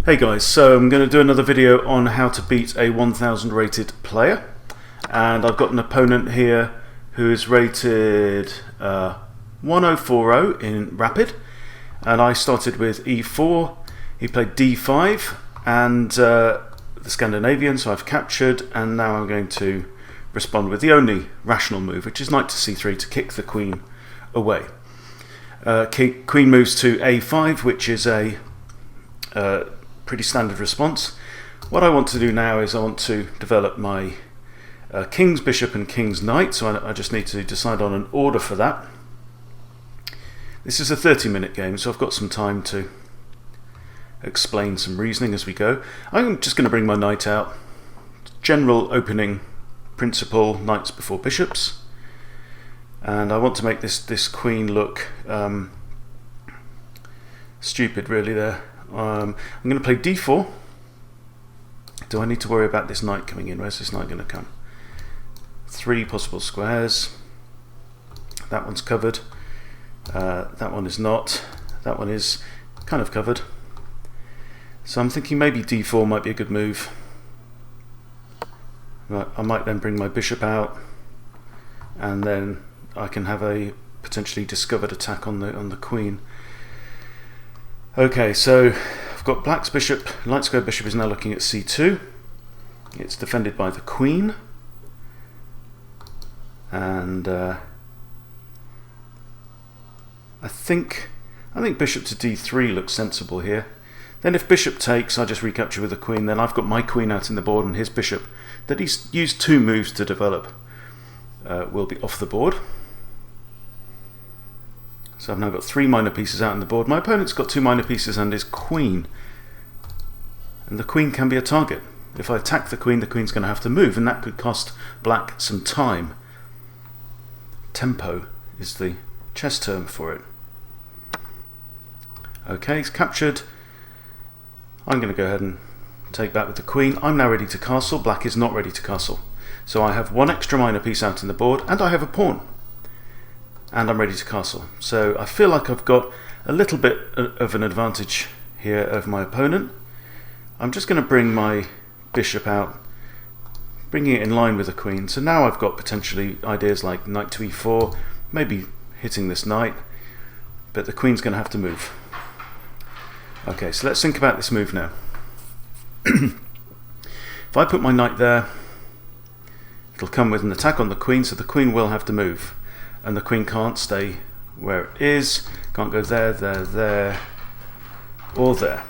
Hey guys, so I'm going to do another video on how to beat a 1000 rated player, and I've got an opponent here who is rated 1040 in rapid, and I started with e4, he played d5 and the Scandinavian, so I've captured, and now I'm going to respond with the only rational move, which is knight to c3 to kick the queen away. Queen moves to a5, which is a pretty standard response. What I want to do now is I want to develop my king's bishop and king's knight, so I just need to decide on an order for that. This is a 30-minute game, so I've got some time to explain some reasoning as we go. I'm just going to bring my knight out. General opening principle, knights before bishops. And I want to make this queen look stupid, really, there. I'm going to play d4. Do I need to worry about this knight coming in? Where's this knight going to come? 3 possible squares. That one's covered. That one is not. That one is kind of covered. So I'm thinking maybe d4 might be a good move. Right, I might then bring my bishop out, and then I can have a potentially discovered attack on the queen. Okay, so I've got black's bishop, light square bishop is now looking at c2. It's defended by the queen, and I think bishop to d3 looks sensible here. Then if bishop takes, I just recapture with the queen. Then I've got my queen out in the board, and his bishop that he's used 2 moves to develop will be off the board. So I've now got 3 minor pieces out on the board. My opponent's got 2 minor pieces and his queen. And the queen can be a target. If I attack the queen's going to have to move, and that could cost black some time. Tempo is the chess term for it. Okay, he's captured. I'm going to go ahead and take back with the queen. I'm now ready to castle. Black is not ready to castle. So I have 1 extra minor piece out in the board, and I have a pawn. And I'm ready to castle. So I feel like I've got a little bit of an advantage here over my opponent. I'm just going to bring my bishop out, bringing it in line with the queen. So now I've got potentially ideas like knight to e4, maybe hitting this knight, but the queen's going to have to move. Okay, so let's think about this move now. If I put my knight there, it'll come with an attack on the queen, so the queen will have to move. And the queen can't stay where it is, can't go there, there, or there.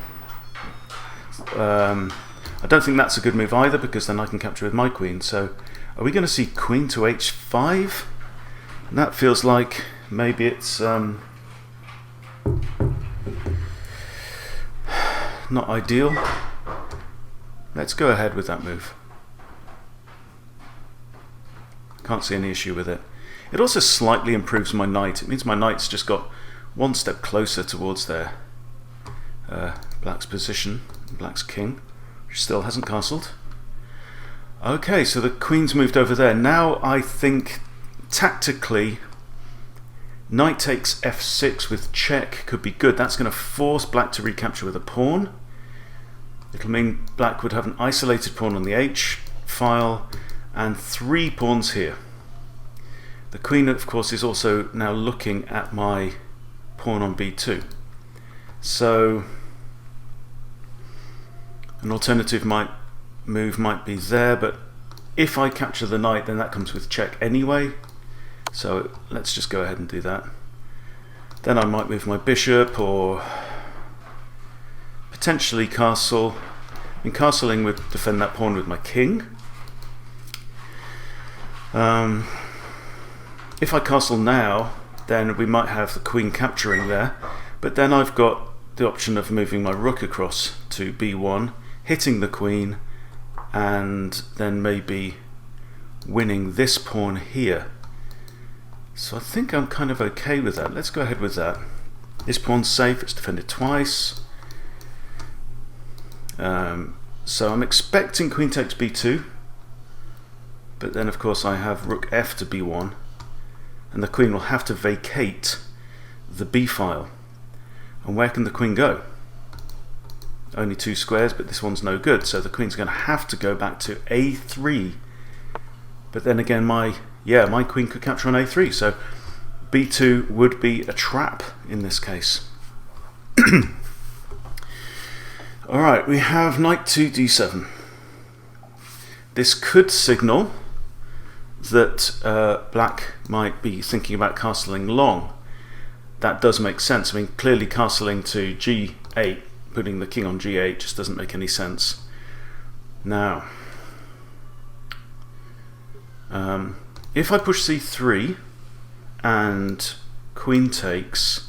I don't think that's a good move either, because then I can capture with my queen. So are we going to see queen to h5? And that feels like maybe it's not ideal. Let's go ahead with that move. Can't see any issue with it. It also slightly improves my knight. It means my knight's just got 1 step closer towards their black's position, black's king, which still hasn't castled. Okay, so the queen's moved over there. Now I think tactically knight takes f6 with check could be good. That's going to force black to recapture with a pawn. It'll mean black would have an isolated pawn on the h file and 3 pawns here. The queen, of course, is also now looking at my pawn on b2. So an alternative move might be there, but if I capture the knight, then that comes with check anyway. So let's just go ahead and do that. Then I might move my bishop, or potentially castle. I mean, castling would defend that pawn with my king. If I castle now, then we might have the queen capturing there, but then I've got the option of moving my rook across to b1, hitting the queen, and then maybe winning this pawn here. So I think I'm kind of okay with that. Let's go ahead with that. This pawn's safe, it's defended twice. So I'm expecting queen takes b2, but then of course I have rook f to b1, and the queen will have to vacate the b file. And where can the queen go? only 2 squares, but this one's no good, so the queen's going to have to go back to a3. But then again, my queen could capture on a3, so b2 would be a trap in this case. Alright, we have knight to d7. This could signal that black might be thinking about castling long. That does make sense. I mean, clearly castling to g8, putting the king on g8, just doesn't make any sense. Now, if I push c3 and queen takes,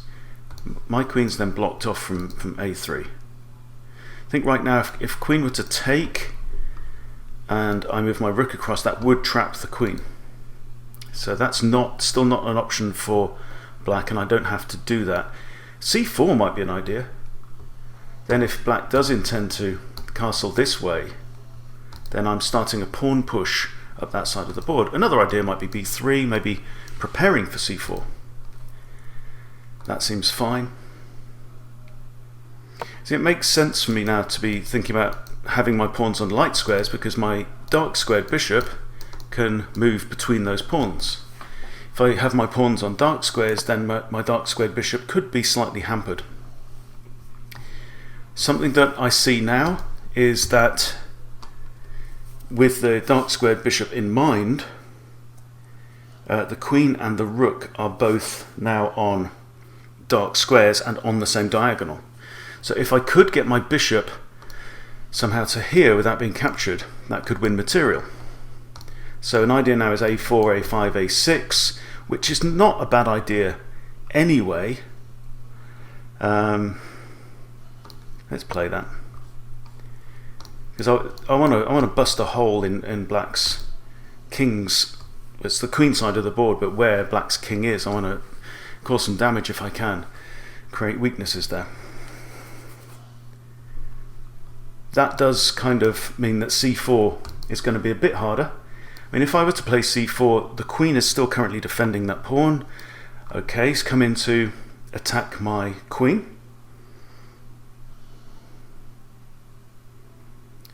my queen's then blocked off from a3. I think right now if queen were to take and I move my rook across, that would trap the queen. So that's still not an option for black, and I don't have to do that. c4 might be an idea. Then if black does intend to castle this way, then I'm starting a pawn push up that side of the board. Another idea might be b3, maybe preparing for c4. That seems fine. See, it makes sense for me now to be thinking about having my pawns on light squares, because my dark squared bishop can move between those pawns. If I have my pawns on dark squares, then my dark squared bishop could be slightly hampered. Something that I see now is that with the dark squared bishop in mind, the queen and the rook are both now on dark squares and on the same diagonal. So if I could get my bishop somehow to here without being captured, that could win material. So an idea now is a4, a5, a6, which is not a bad idea anyway. Let's play that, because I want to bust a hole in black's king's. It's the queen side of the board, but where black's king is, I want to cause some damage if I can, create weaknesses there. That does kind of mean that c4 is going to be a bit harder. I mean, if I were to play c4, the queen is still currently defending that pawn. Okay, he's come in to attack my queen.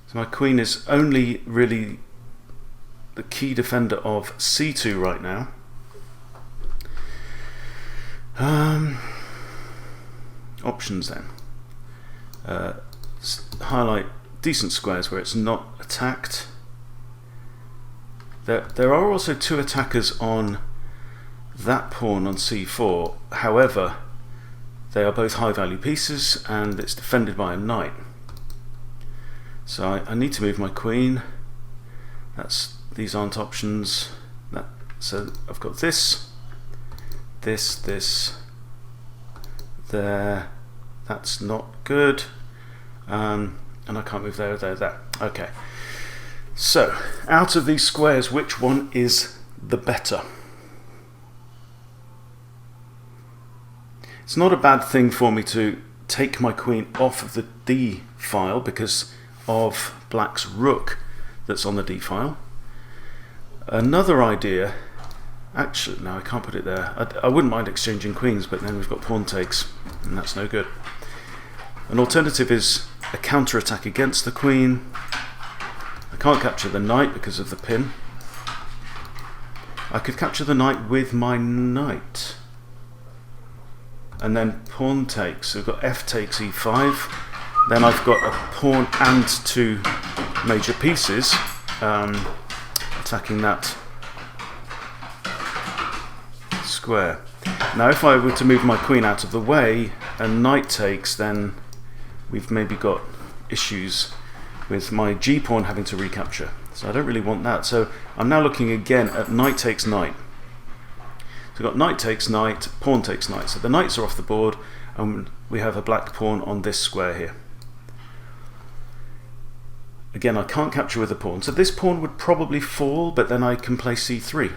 So my queen is only really the key defender of c2 right now. Options then. Highlight decent squares where it's not attacked. There are also 2 attackers on that pawn on c4. However, they are both high value pieces and it's defended by a knight. So I need to move my queen. These aren't options. So I've got this, there. That's not good. And I can't move there. Okay. So, out of these squares, which one is the better? It's not a bad thing for me to take my queen off of the D file because of black's rook that's on the D file. Another idea, actually, no, I can't put it there. I wouldn't mind exchanging queens, but then we've got pawn takes, and that's no good. An alternative is a counter-attack against the queen. I can't capture the knight because of the pin. I could capture the knight with my knight. And then pawn takes. So we've got f takes e5. Then I've got a pawn and 2 major pieces attacking that square. Now if I were to move my queen out of the way and knight takes, then we've maybe got issues with my g-pawn having to recapture. So I don't really want that. So I'm now looking again at knight takes knight. So we've got knight takes knight, pawn takes knight. So the knights are off the board and we have a black pawn on this square here. Again, I can't capture with a pawn. So this pawn would probably fall, but then I can play c3.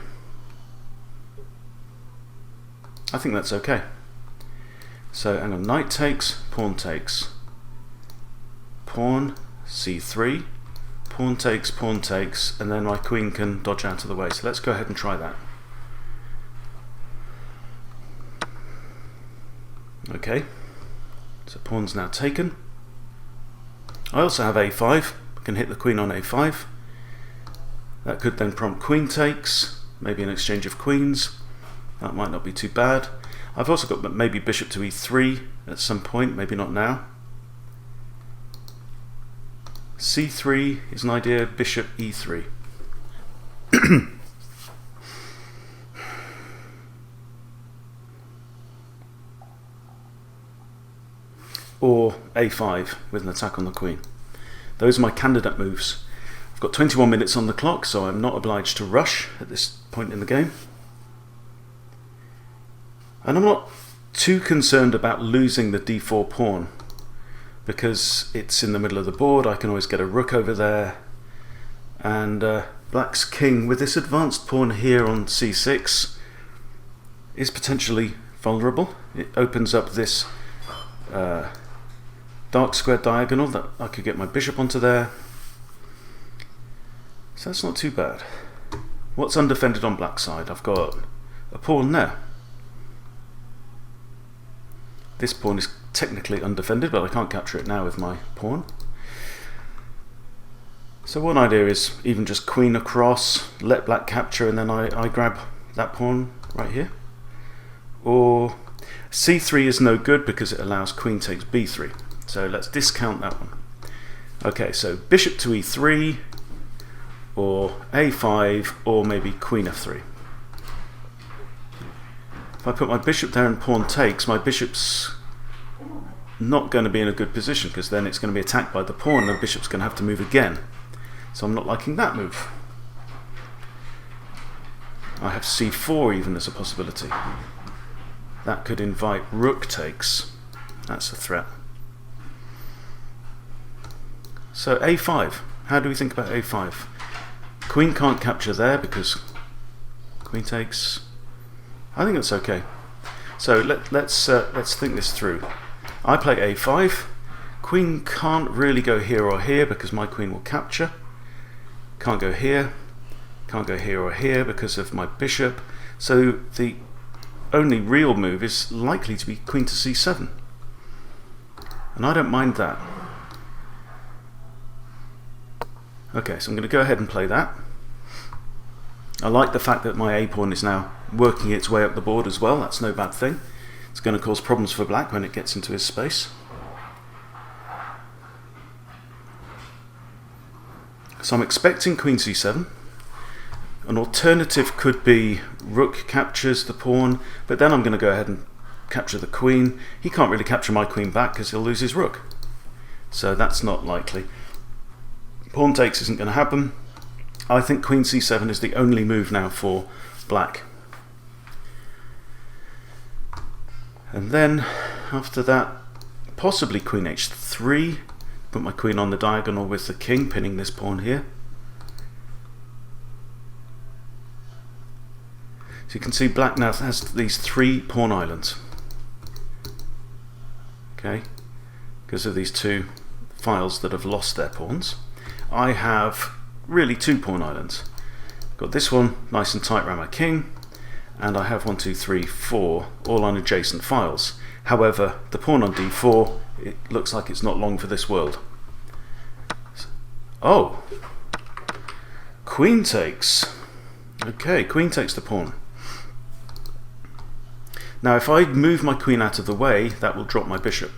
I think that's okay. So hang on, knight takes, pawn takes. Pawn, c3, pawn takes, and then my queen can dodge out of the way. So let's go ahead and try that. Okay, so pawn's now taken. I also have a5. I can hit the queen on a5. That could then prompt queen takes, maybe an exchange of queens. That might not be too bad. I've also got maybe bishop to e3 at some point, maybe not now. c3 is an idea, bishop e3. Or a5 with an attack on the queen. Those are my candidate moves. I've got 21 minutes on the clock, so I'm not obliged to rush at this point in the game. And I'm not too concerned about losing the d4 pawn, because it's in the middle of the board. I can always get a rook over there. And black's king, with this advanced pawn here on c6, is potentially vulnerable. It opens up this dark square diagonal that I could get my bishop onto there. So that's not too bad. What's undefended on black side? I've got a pawn there. This pawn is technically undefended, but I can't capture it now with my pawn. So one idea is even just queen across, let black capture, and then I grab that pawn right here. Or c3 is no good because it allows queen takes b3. So let's discount that one. Okay, so bishop to e3, or a5, or maybe queen f3. If I put my bishop there and pawn takes, my bishop's not going to be in a good position, because then it's going to be attacked by the pawn and the bishop's going to have to move again. So I'm not liking that move. I have c4 even as a possibility. That could invite rook takes. That's a threat. So a5. How do we think about a5? Queen can't capture there because queen takes. I think that's okay. So let's think this through. I play a5. Queen can't really go here or here because my queen will capture. Can't go here. Can't go here or here because of my bishop. So the only real move is likely to be queen to c7. And I don't mind that. Okay, so I'm going to go ahead and play that. I like the fact that my a-pawn is now working its way up the board as well. That's no bad thing. It's going to cause problems for black when it gets into his space. So I'm expecting queen c7. An alternative could be rook captures the pawn, but then I'm going to go ahead and capture the queen. He can't really capture my queen back because he'll lose his rook. So that's not likely. Pawn takes isn't going to happen. I think queen c7 is the only move now for black. And then after that, possibly queen h3. Put my queen on the diagonal with the king, pinning this pawn here. So you can see black now has these 3 pawn islands. Okay, because of these 2 files that have lost their pawns. I have really 2 pawn islands. Got this one nice and tight around my king, and I have 1, 2, 3, 4 all on adjacent files. However, the pawn on d4, it looks like it's not long for this world. Oh, queen takes. Okay, queen takes the pawn. Now if I move my queen out of the way, that will drop my bishop.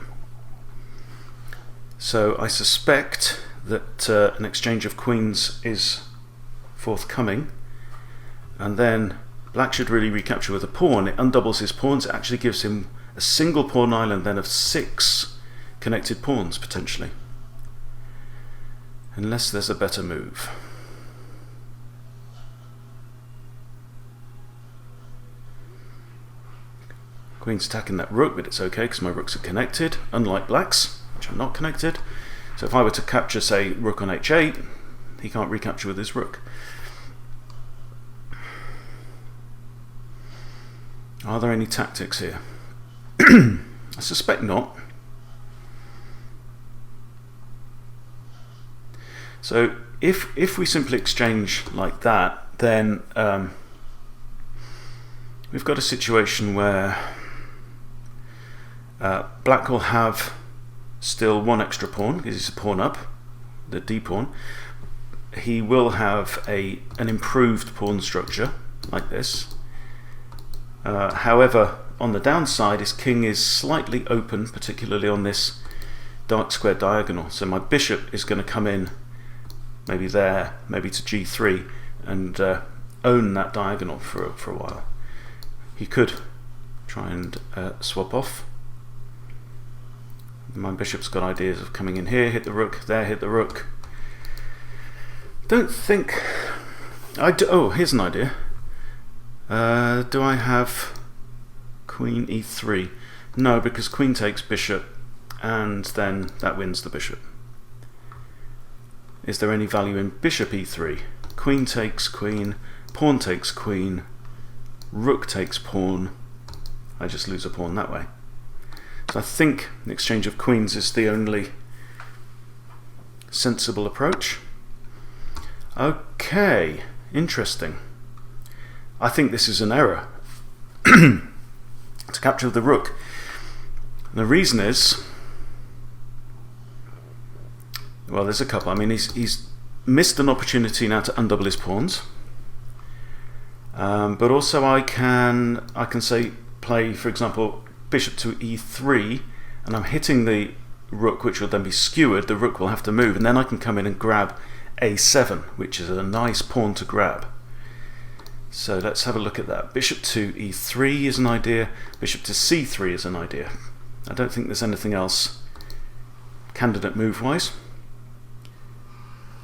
So I suspect that an exchange of queens is forthcoming, and then black should really recapture with a pawn. It undoubles his pawns. It actually gives him a single pawn island then of 6 connected pawns potentially, unless there's a better move. Queen's attacking that rook, but it's okay because my rooks are connected, unlike black's, which are not connected. So if I were to capture, say, rook on h8, he can't recapture with his rook. Are there any tactics here? I suspect not. So if we simply exchange like that, then we've got a situation where black will have still one extra pawn because he's a pawn up, the d pawn. He will have an improved pawn structure like this. However, on the downside, his king is slightly open, particularly on this dark square diagonal. So my bishop is going to come in maybe there, maybe to g3, and own that diagonal for a while. He could try and swap off. My bishop's got ideas of coming in here, hit the rook, there, hit the rook. Don't think I do. Oh, here's an idea. Do I have queen e3? No, because queen takes bishop, and then that wins the bishop. Is there any value in bishop e3? Queen takes queen, pawn takes queen, rook takes pawn. I just lose a pawn that way. So I think the exchange of queens is the only sensible approach. Okay, interesting. I think this is an error to capture the rook. And the reason is, well, there's a couple. I mean, he's missed an opportunity now to undouble his pawns. But also I can say play, for example, bishop to e3, and I'm hitting the rook, which will then be skewered. The rook will have to move, and then I can come in and grab a7, which is a nice pawn to grab. So let's have a look at that. Bishop to e3 is an idea. Bishop to c3 is an idea. I don't think there's anything else candidate move-wise.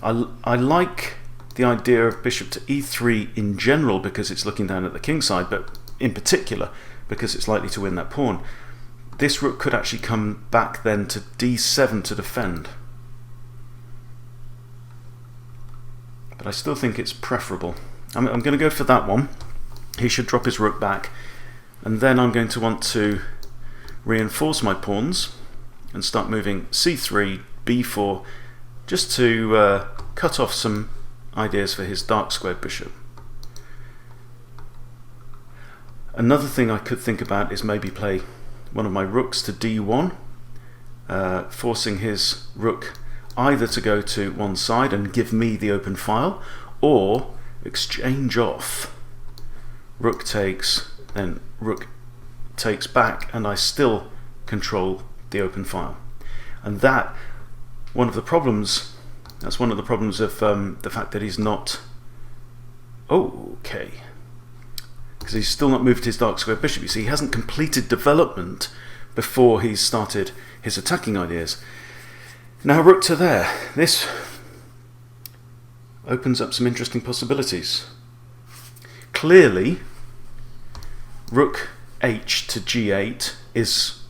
I like the idea of bishop to e3 in general because it's looking down at the king side, but in particular because it's likely to win that pawn. This rook could actually come back then to d7 to defend. But I still think it's preferable. I'm going to go for that one. He should drop his rook back, and then I'm going to want to reinforce my pawns and start moving c3, b4, just to cut off some ideas for his dark squared bishop. Another thing I could think about is maybe play one of my rooks to d1, forcing his rook either to go to one side and give me the open file, or exchange off. Rook takes, then rook takes back, and I still control the open file. And that's one of the problems of the fact that he's not okay, because he's still not moved his dark square bishop. You see, he hasn't completed development before he's started his attacking ideas. Now rook to there. This opens up some interesting possibilities. Clearly, rook h to g8 is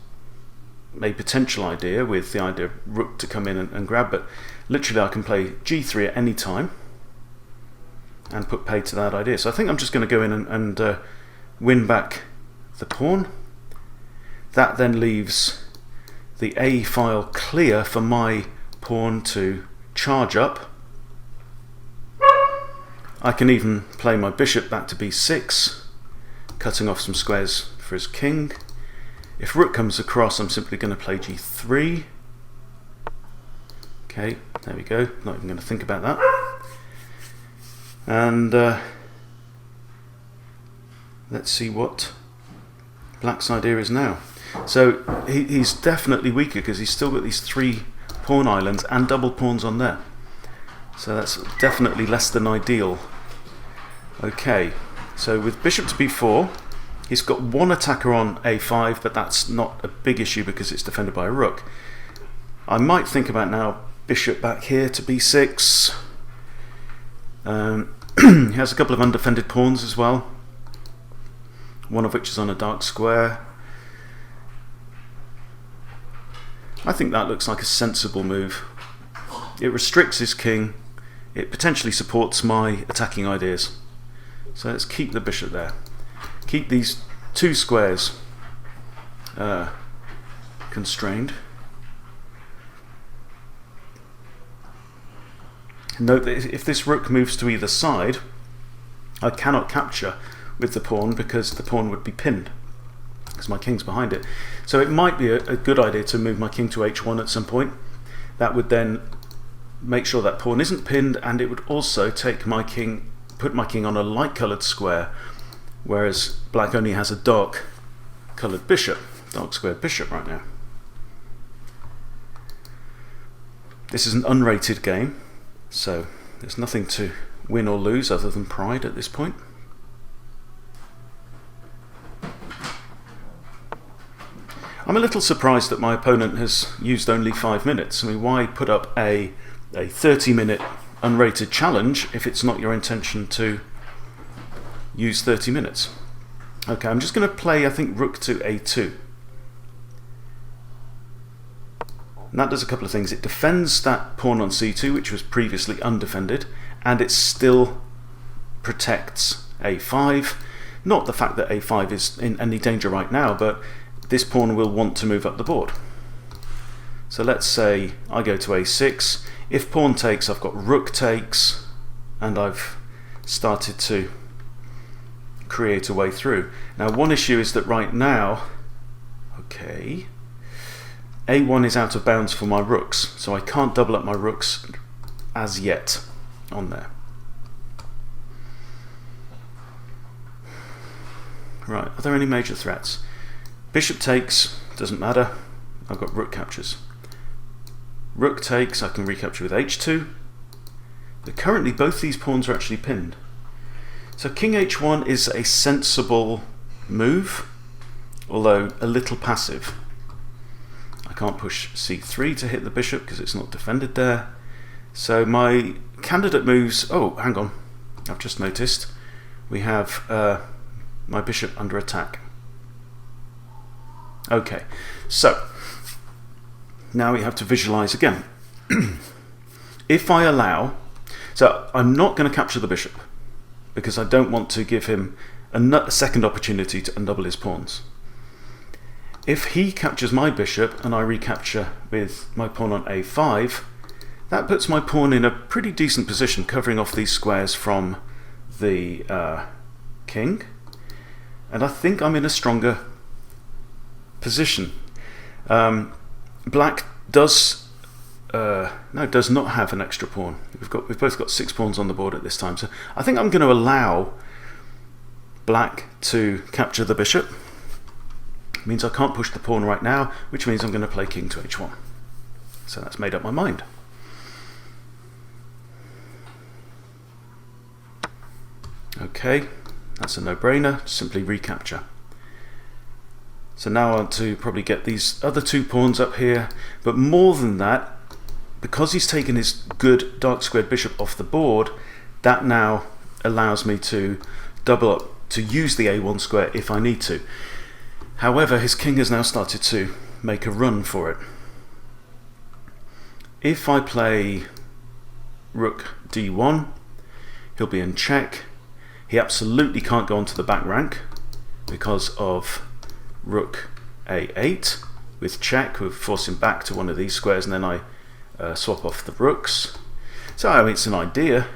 a potential idea, with the idea of rook to come in and grab, but literally I can play g3 at any time and put pay to that idea. So I think I'm just going to go in and win back the pawn. That then leaves the a file clear for my pawn to charge up. I can even play my bishop back to b6, cutting off some squares for his king. If rook comes across, I'm simply going to play g3. Okay, there we go. Not even going to think about that. And let's see what black's idea is now. So he's definitely weaker because he's still got these 3 pawn islands and double pawns on there. So that's definitely less than ideal. Okay, so with bishop to b4, he's got one attacker on a5, but that's not a big issue because it's defended by a rook. I might think about now bishop back here to b6. He has a couple of undefended pawns as well, one of which is on a dark square. I think that looks like a sensible move. It restricts his king. It potentially supports my attacking ideas. So let's keep the bishop there. Keep these 2 squares constrained. Note that if this rook moves to either side, I cannot capture with the pawn because the pawn would be pinned. because my king's behind it. So it might be a good idea to move my king to h1 at some point. That would then make sure that pawn isn't pinned, and it would also take my king, put my king on a light coloured square, whereas black only has a dark coloured bishop, dark squared bishop right now. This is an unrated game, so there's nothing to win or lose other than pride at this point. I'm a little surprised that my opponent has used only 5 minutes. I mean, why put up a 30-minute unrated challenge if it's not your intention to use 30 minutes? Okay, I'm just going to play, I think, rook to a2. And that does a couple of things. It defends that pawn on c2, which was previously undefended, and it still protects a5. Not the fact that a5 is in any danger right now, but this pawn will want to move up the board. So let's say I go to a6. If pawn takes, I've got rook takes, and I've started to create a way through. Now, one issue is that right now, okay, a1 is out of bounds for my rooks, so I can't double up my rooks as yet on there. Right, are there any major threats? Bishop takes, doesn't matter, I've got rook captures. Rook takes, I can recapture with h2, but currently both these pawns are actually pinned. So king h1 is a sensible move, although a little passive. I can't push c3 to hit the bishop because it's not defended there. So my candidate moves, oh, hang on, I've just noticed we have my bishop under attack. Okay, so now we have to visualize again. If I allow, so I'm not going to capture the bishop because I don't want to give him a second opportunity to undouble his pawns. If he captures my bishop and I recapture with my pawn on a5, that puts my pawn in a pretty decent position, covering off these squares from the king, and I think I'm in a stronger position. Black does not have an extra pawn. We've both got 6 pawns on the board at this time, so I think I'm going to allow black to capture the bishop. It means I can't push the pawn right now, which means I'm going to play king to h1. So that's made up my mind. Okay, that's a no-brainer. Simply recapture. So now I want to probably get these other 2 pawns up here, but more than that, because he's taken his good dark squared bishop off the board, that now allows me to double up, to use the a1 square if I need to. However, his king has now started to make a run for it. If I play rook d1, he'll be in check. He absolutely can't go onto the back rank because of rook a8 with check. We'll force him back to one of these squares, and then I swap off the rooks. So I mean, it's an idea,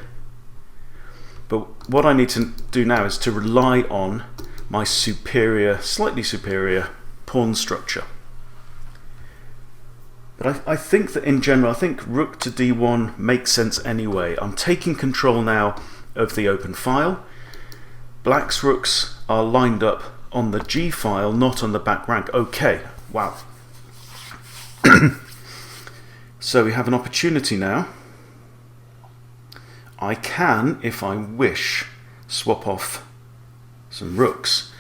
but what I need to do now is to rely on my superior, slightly superior pawn structure. But I think that in general, I think rook to d1 makes sense anyway. I'm taking control now of the open file. Black's rooks are lined up on the g file, not on the back rank. Okay, wow. So we have an opportunity now. I can, if I wish, swap off some rooks.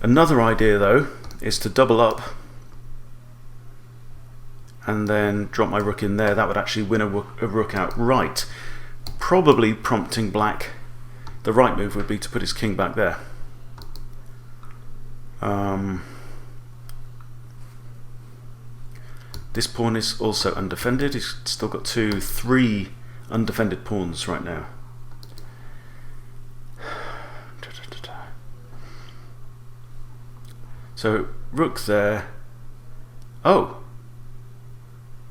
Another idea though is to double up and then drop my rook in there. That would actually win a rook outright, probably prompting black. The right move would be to put his king back there. This pawn is also undefended. He's still got 3 undefended pawns right now. So rook there. Oh,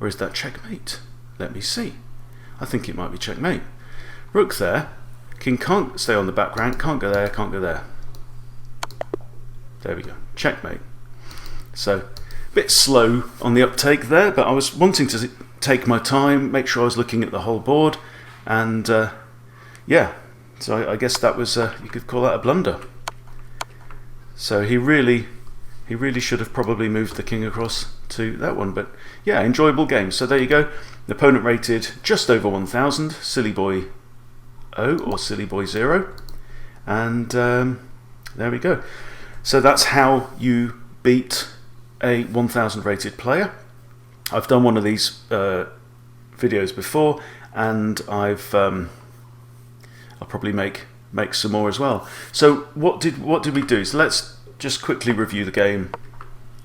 or is that checkmate? Let me see. I think it might be checkmate. Rook there. King can't stay on the back rank. Can't go there. Can't go there. There we go, checkmate. So a bit slow on the uptake there, but I was wanting to take my time, make sure I was looking at the whole board, and yeah, so I guess that was, you could call that a blunder. So he really should have probably moved the king across to that one, but yeah, enjoyable game. So there you go, the opponent rated just over 1000, Silly Boy 0 or Silly Boy 0, and there we go. So that's how you beat a 1000 rated player. I've done one of these videos before, and I'll probably make some more as well. So what did we do? So let's just quickly review the game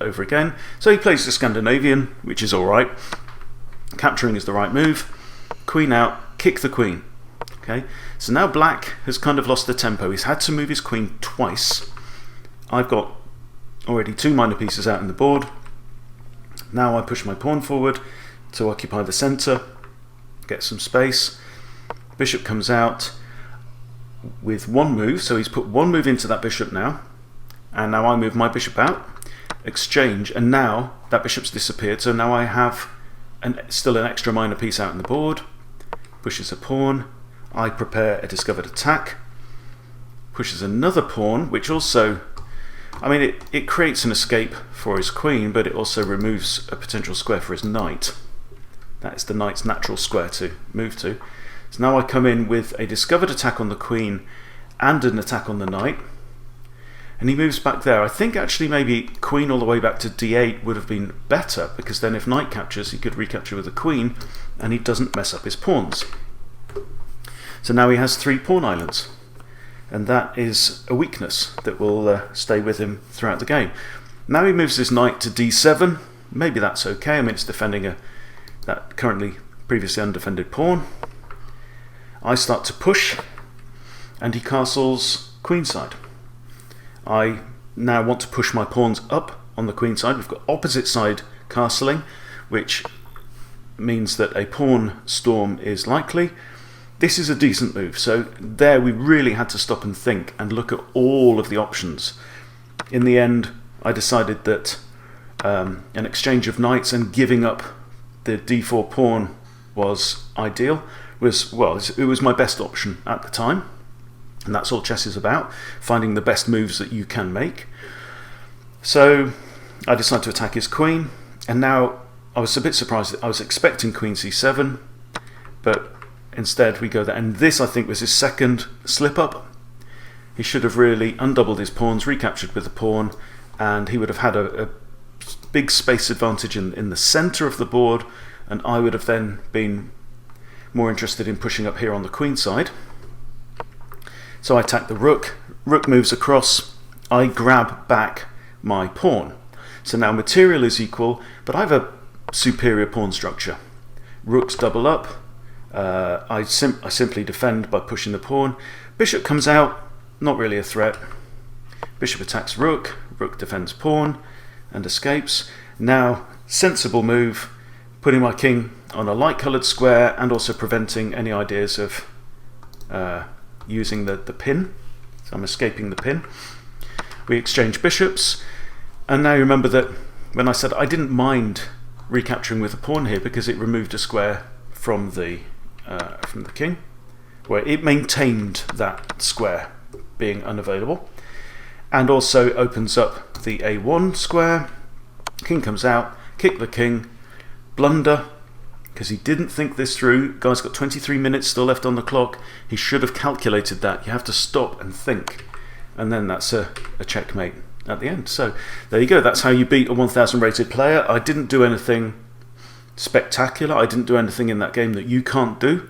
over again. So he plays the Scandinavian, which is alright. Capturing is the right move. Queen out, kick the queen. Okay, so now black has kind of lost the tempo. He's had to move his queen twice. I've got already 2 minor pieces out in the board. Now I push my pawn forward to occupy the centre, get some space. Bishop comes out with 1 move, so he's put 1 move into that bishop now, and now I move my bishop out, exchange, and now that bishop's disappeared, so now I have still an extra minor piece out in the board. Pushes a pawn, I prepare a discovered attack, pushes another pawn, which also, I mean, it creates an escape for his queen, but it also removes a potential square for his knight. That is the knight's natural square to move to. So now I come in with a discovered attack on the queen and an attack on the knight, and he moves back there. I think actually maybe queen all the way back to d8 would have been better, because then if knight captures, he could recapture with the queen, and he doesn't mess up his pawns. So now he has 3 pawn islands, and that is a weakness that will stay with him throughout the game. Now he moves his knight to d7. Maybe that's okay. I mean, it's defending that currently previously undefended pawn. I start to push, and he castles queenside. I now want to push my pawns up on the queen side. We've got opposite side castling, which means that a pawn storm is likely. This is a decent move, so there we really had to stop and think and look at all of the options. In the end, I decided that an exchange of knights and giving up the d4 pawn was ideal. It was my best option at the time, and that's all chess is about, finding the best moves that you can make. So I decided to attack his queen, and now I was a bit surprised. I was expecting queen c7, but instead we go there, and this I think was his second slip up. He should have really undoubled his pawns, recaptured with the pawn, and he would have had a big space advantage in the centre of the board, and I would have then been more interested in pushing up here on the queen side. So I attack the rook. Rook moves across. I grab back my pawn. So now material is equal, but I have a superior pawn structure. Rooks double up. I simply defend by pushing the pawn. Bishop comes out, not really a threat. Bishop attacks rook. Rook defends pawn and escapes. Now, sensible move, putting my king on a light coloured square and also preventing any ideas of using the pin. So I'm escaping the pin. We exchange bishops, and now you remember that when I said I didn't mind recapturing with a pawn here because it removed a square from the king, where it maintained that square being unavailable, and also opens up the a1 square. King comes out, kick the king, blunder, because he didn't think this through. Guy's got 23 minutes still left on the clock. He should have calculated that. You have to stop and think, and then that's a checkmate at the end. So there you go, that's how you beat a 1000 rated player. I didn't do anything spectacular. I didn't do anything in that game that you can't do.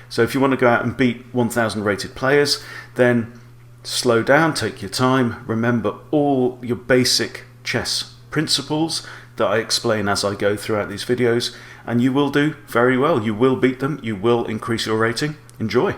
So if you want to go out and beat 1000 rated players, then slow down, take your time, remember all your basic chess principles that I explain as I go throughout these videos, and you will do very well. You will beat them, you will increase your rating. Enjoy.